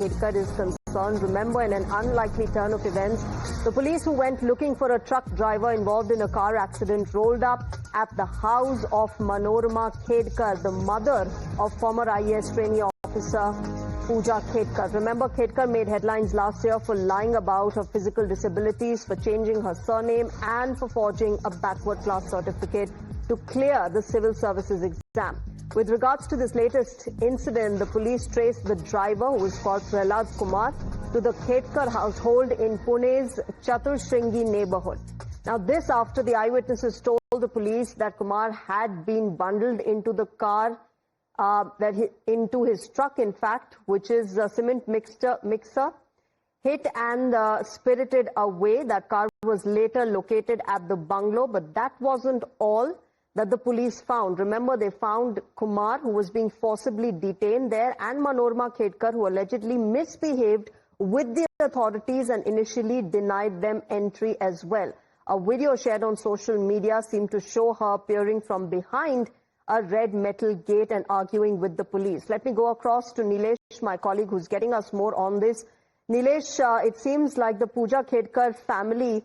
Khedkar is concerned. Remember, in an unlikely turn of events, the police who went looking for a truck driver involved in a car accident rolled up at the house of Manorama Khedkar, the mother of former IAS trainee officer Puja Khedkar. Remember, Khedkar made headlines last year for lying about her physical disabilities, for changing her surname and for forging a backward class certificate to clear the civil services exam. With regards to this latest incident, the police traced the driver, who is called Prahlad Kumar, to the Khedkar household in Pune's Chaturshringi neighborhood. Now, this after the eyewitnesses told the police that Kumar had been bundled into the car, into his truck, in fact, which is a cement mixer, hit and spirited away. That car was later located at the bungalow, but that wasn't all that the police found. Remember, they found Kumar, who was being forcibly detained there, and Manorama Khedkar, who allegedly misbehaved with the authorities and initially denied them entry as well. A video shared on social media seemed to show her peering from behind a red metal gate and arguing with the police. Let me go across to Nilesh, my colleague, who's getting us more on this. Nilesh, it seems like the Puja Khedkar family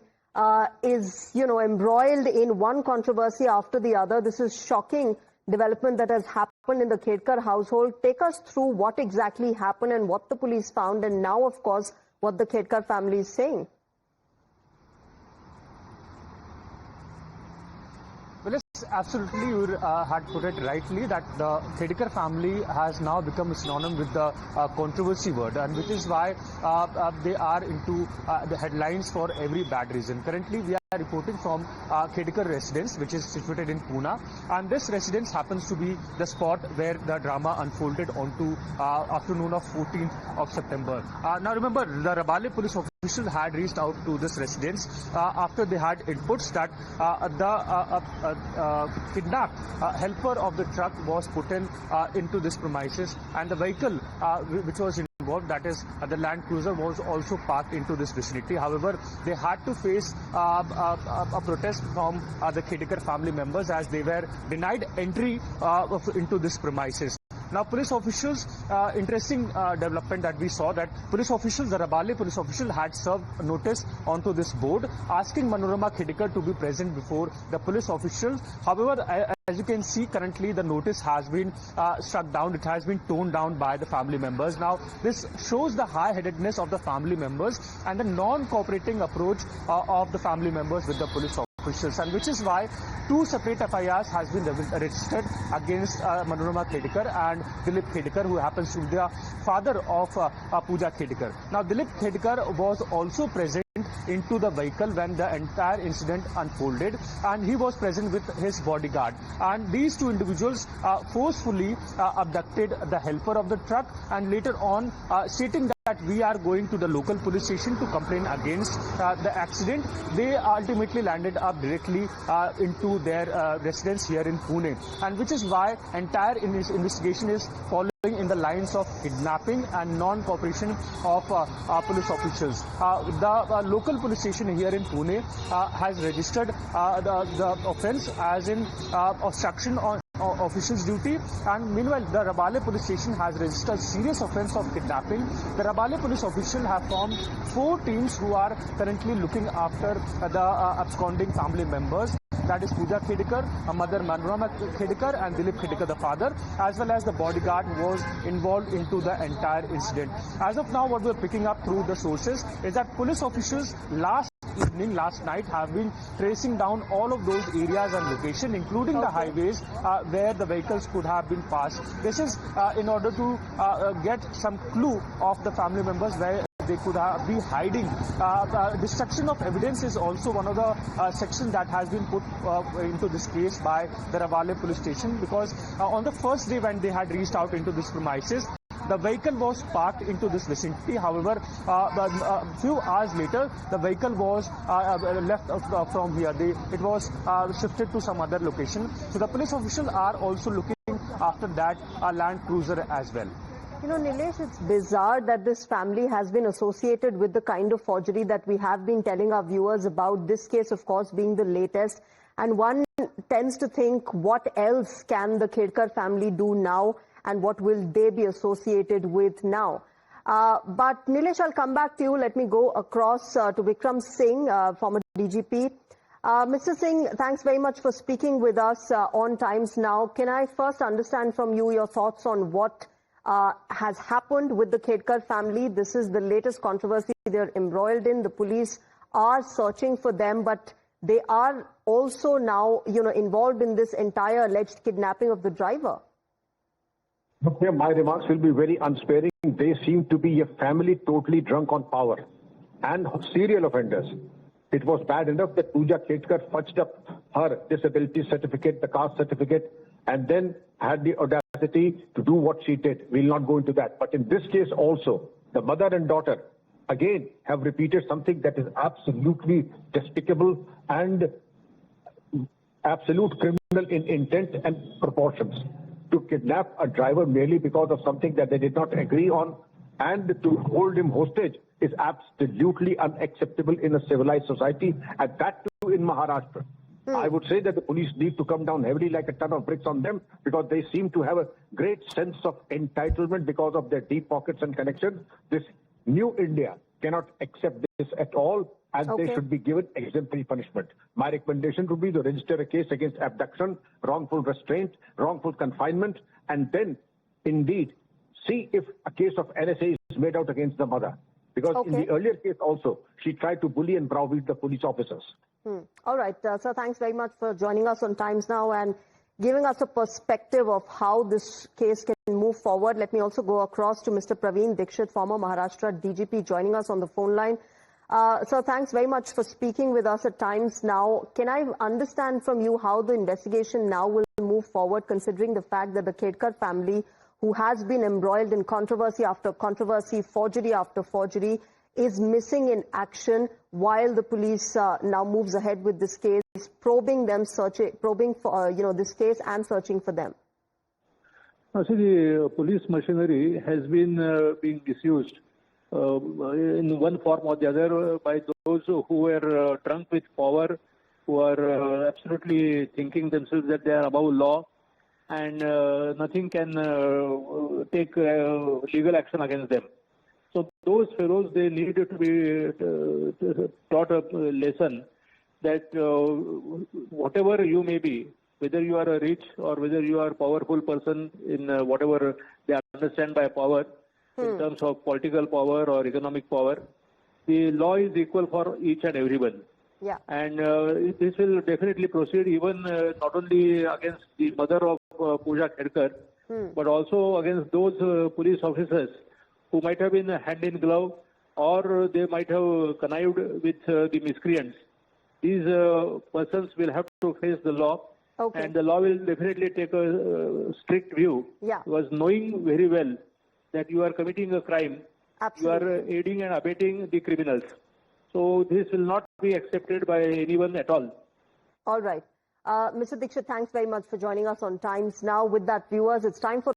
is, embroiled in one controversy after the other. This is shocking development that has happened in the Khedkar household. Take us through what exactly happened and what the police found, and now, of course, what the Khedkar family is saying. Well, yes, absolutely, you had put it rightly that the Khedkar family has now become synonym with the controversy word, and which is why they are into the headlines for every bad reason. Currently, we are reporting from Khedkar residence, which is situated in Pune, and this residence happens to be the spot where the drama unfolded onto afternoon of 14th of September. Now, remember, the Rabale police official had reached out to this residence after they had inputs that the kidnapped helper of the truck was put into this premises, and the vehicle which was involved, that is the Land Cruiser, was also parked into this vicinity. However, they had to face a protest from the Khedkar family members as they were denied entry into this premises. Now, police officials, interesting development that we saw, that police officials, the Rabale police official, had served notice onto this board asking Manorama Khedkar to be present before the police officials. However, as you can see, currently the notice has been struck down. It has been toned down by the family members. Now, this shows the high-headedness of the family members and the non-cooperating approach of the family members with the police officials, and which is why two separate FIRs has been registered against Manorama Khedkar and Dilip Khedkar, who happens to be the father of Puja Khedkar. Now, Dilip Khedkar was also present into the vehicle when the entire incident unfolded, and he was present with his bodyguard, and these two individuals forcefully abducted the helper of the truck, and later on stating that we are going to the local police station to complain against the accident, they ultimately landed up directly into their residence here in Pune, and which is why entire investigation is following in the lines of kidnapping and non-cooperation of police officials. The local police station here in Pune has registered the offence as in obstruction on officials' duty, and meanwhile the Rabale police station has registered serious offence of kidnapping. The Rabale police official have formed 4 teams who are currently looking after the absconding family members. That is Puja Khedkar, mother Manorama Khedkar, and Dilip Khedkar, the father, as well as the bodyguard who was involved into the entire incident. As of now, what we are picking up through the sources is that police officials last night have been tracing down all of those areas and locations, including the highways where the vehicles could have been passed. This is in order to get some clue of the family members where they could be hiding. Destruction of evidence is also one of the sections that has been put into this case by the Rabale police station, because on the first day when they had reached out into this premises, the vehicle was parked into this vicinity. However, a few hours later, the vehicle was left from here. It was shifted to some other location. So the police officials are also looking after that Land Cruiser as well. You know, Nilesh, it's bizarre that this family has been associated with the kind of forgery that we have been telling our viewers about. This case, of course, being the latest. And one tends to think, what else can the Khedkar family do now, and what will they be associated with now? But Nilesh, I'll come back to you. Let me go across to Vikram Singh, former DGP. Mr. Singh, thanks very much for speaking with us on Times Now. Can I first understand from you your thoughts on what has happened with the Khedkar family? This is the latest controversy they're embroiled in. The police are searching for them, but they are also now, involved in this entire alleged kidnapping of the driver. Look, here, my remarks will be very unsparing. They seem to be a family totally drunk on power and serial offenders. It was bad enough that Puja Khedkar fudged up her disability certificate, the caste certificate, and then had the audacity to do what she did. We'll not go into that. But in this case also, the mother and daughter, again, have repeated something that is absolutely despicable and absolute criminal in intent and proportions. To kidnap a driver merely because of something that they did not agree on and to hold him hostage is absolutely unacceptable in a civilized society, and that too in Maharashtra. I would say that the police need to come down heavily like a ton of bricks on them, because they seem to have a great sense of entitlement because of their deep pockets and connections. This new India cannot accept this at all, and they should be given exemplary punishment. My recommendation would be to register a case against abduction, wrongful restraint, wrongful confinement, and then indeed see if a case of NSA is made out against the mother. Because in the earlier case also, she tried to bully and browbeat the police officers. All right, sir, thanks very much for joining us on Times Now and giving us a perspective of how this case can move forward. Let me also go across to Mr. Praveen Dikshit, former Maharashtra DGP, joining us on the phone line. Sir, thanks very much for speaking with us at Times Now. Can I understand from you how the investigation now will move forward, considering the fact that the Khedkar family, who has been embroiled in controversy after controversy, forgery after forgery, is missing in action while the police now moves ahead with this case, probing for this case and searching for them? See, the police machinery has been being misused in one form or the other by those who were drunk with power, who are absolutely thinking themselves that they are above law, and nothing can take legal action against them. So those fellows, they need to be taught a lesson that whatever you may be, whether you are a rich or whether you are a powerful person in whatever they understand by power, in terms of political power or economic power, the law is equal for each and everyone. Yeah. And this will definitely proceed even not only against the mother of Puja Khedkar, but also against those police officers who might have been hand in glove, or they might have connived with the miscreants. These persons will have to face the law, and the law will definitely take a strict view, because knowing very well that you are committing a crime, you are aiding and abetting the criminals. So this will not be accepted by anyone at all. All right. Mr. Dikshit, thanks very much for joining us on Times Now. With that, viewers, it's time for